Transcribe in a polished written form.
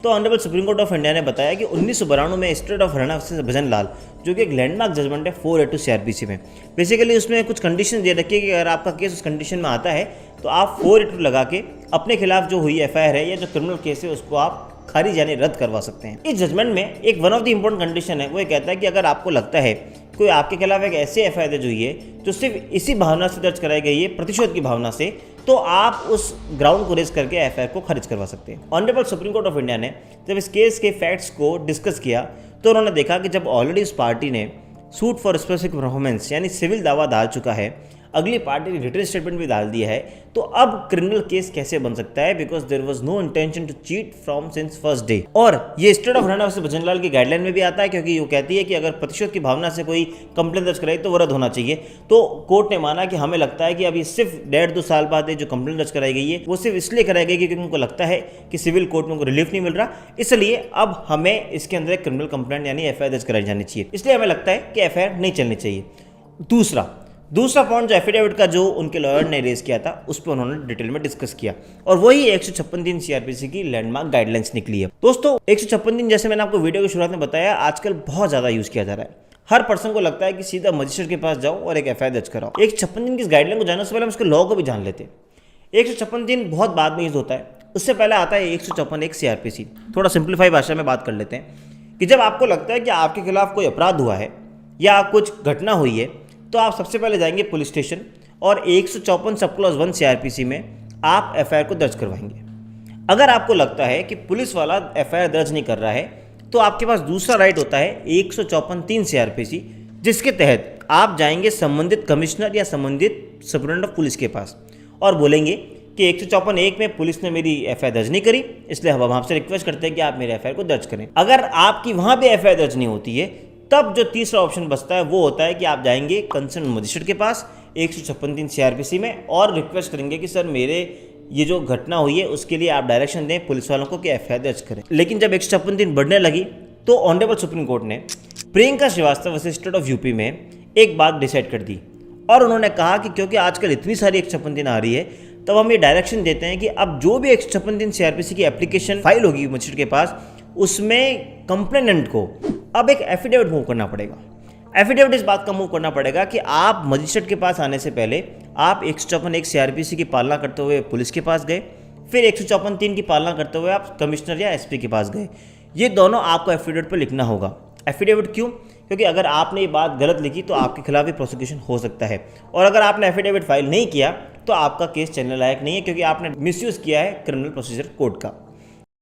तो honourable Supreme court of India ने बताया कि 1992 में state of Haryana versus Bhajan लाल, जो कि एक लैंडमार्क जजमेंट है 482 सीआरपीसी में, बेसिकली उसमें कुछ कंडीशन दे रखी है कि अगर आपका केस उस कंडीशन में आता है तो आप 482 लगा के अपने खिलाफ जो हुई एफआईआर है या जो क्रिमिनल केस है उसको आप खारिज यानी रद्द करवा सकते हैं। इस जजमेंट में एक one of the important condition है, वो ये कहता है कि अगर आपको लगता है कोई आपके खिलाफ एक ऐसी एफआईआर दर्ज हुई है जो सिर्फ इसी भावना से दर्ज कराई गई है, प्रतिशोध की भावना से, तो आप उस ग्राउंड को रेज करके एफआईआर को खारिज करवा सकते हैं। Honourable Supreme court of India ने जब इस केस के फैक्ट्स को डिस्कस किया तो उन्होंने देखा कि जब ऑलरेडी उस पार्टी ने सूट फॉर स्पेसिफिक परफॉर्मेंस यानी सिविल दावा डाल चुका है, अगली पार्टी ने रिटन स्टेटमेंट भी डाल दिया है, तो अब क्रिमिनल केस कैसे बन सकता है? Because there was no intention to cheat from since first day. और ये state of Haryana versus Bhajan Lal की गाइडलाइन में भी आता है, क्योंकि वो कहती है कि अगर प्रतिशोध की भावना से कोई कंप्लेन दर्ज कराई तो वो रद्द होना चाहिए। तो कोर्ट ने माना कि हमें लगता है कि अभी सिर्फ 1.5-2 साल बाद जो कंप्लेन दर्ज कराई गई है वो सिर्फ इसलिए कराई गई क्योंकि उनको लगता है कि सिविल कोर्ट में उनको रिलीफ नहीं मिल रहा, इसलिए अब हमें इसके अंदर एक क्रिमिनल कंप्लेंट यानी एफआईआर दर्ज कराई जानी चाहिए। इसलिए हमें लगता है कि एफआईआर नहीं चलनी चाहिए। दूसरा पॉइंट जो एफिडेविट का जो उनके लॉयर ने रेज किया था उस पर उन्होंने डिटेल में डिस्कस किया और वही 156 दिन सीआरपीसी की लैंडमार्क गाइडलाइंस निकली है। दोस्तों 156 दिन, जैसे मैंने आपको वीडियो की शुरुआत में बताया, आजकल बहुत ज़्यादा यूज़ किया जा रहा है। हर पर्सन को लगता है कि सीधा मजिस्ट्रेट के पास जाओ और एक एफआईआर दर्ज कराओ। 156 दिन की इस गाइडलाइन को जानने से पहले हम उसके लॉ को भी जान लेते हैं। 156 दिन बहुत बाद में यूज होता है, उससे पहले आता है 156 सीआरपीसी। थोड़ा सिंप्लीफाई भाषा में बात कर लेते हैं कि जब आपको लगता है कि आपके खिलाफ कोई अपराध हुआ है या कुछ घटना हुई है तो आप सबसे पहले जाएंगे पुलिस स्टेशन और 154 सब क्लॉज 1 सीआरपीसी में आप एफआईआर को दर्ज करवाएंगे। अगर आपको लगता है कि पुलिस वाला एफआईआर दर्ज नहीं कर रहा है तो आपके पास दूसरा राइट होता है 154(3) सीआरपीसी, जिसके तहत आप जाएंगे संबंधित कमिश्नर या संबंधित सुपरिटेंडेंट ऑफ पुलिस के पास और बोलेंगे कि 154(1) में पुलिस ने मेरी एफआईआर दर्ज नहीं करी, इसलिए हम आपसे रिक्वेस्ट करते हैं कि आप मेरे एफआईआर को दर्ज करें। अगर आपकी वहाँ भी एफआईआर दर्ज नहीं होती है तब जो तीसरा ऑप्शन बचता है वो होता है कि आप जाएंगे कंसर्न मजिस्ट्रेट के पास 156(3) सीआरपीसी में और रिक्वेस्ट करेंगे कि सर मेरे ये जो घटना हुई है उसके लिए आप डायरेक्शन दें पुलिस वालों को कि एफआईआर दर्ज करें। लेकिन जब 156 दिन बढ़ने लगी तो ऑनरेबल सुप्रीम कोर्ट ने Priyanka Srivastava versus state of UP में एक बात डिसाइड कर दी और उन्होंने कहा कि क्योंकि आजकल इतनी सारी 156 दिन आ रही है तब हम ये डायरेक्शन देते हैं कि अब जो भी 156 दिन सीआरपीसी की एप्लीकेशन फाइल होगी मजिस्ट्रेट के पास, उसमें कंप्लेनेंट को अब एक एफिडेविट मूव करना पड़ेगा। एफिडेविट इस बात का मूव करना पड़ेगा कि आप मजिस्ट्रेट के पास आने से पहले आप 154(1) सीआरपीसी की पालना करते हुए पुलिस के पास गए, फिर 154(3) की पालना करते हुए आप कमिश्नर या एसपी के पास गए। ये दोनों आपको एफिडेविट पर लिखना होगा। एफिडेविट क्यों? क्योंकि अगर आपने ये बात गलत लिखी तो आपके खिलाफ भी प्रोसिक्यूशन हो सकता है, और अगर आपने एफिडेविट फाइल नहीं किया तो आपका केस चलने लायक नहीं है, क्योंकि आपने मिसयूज़ किया है क्रिमिनल प्रोसीजर कोड का।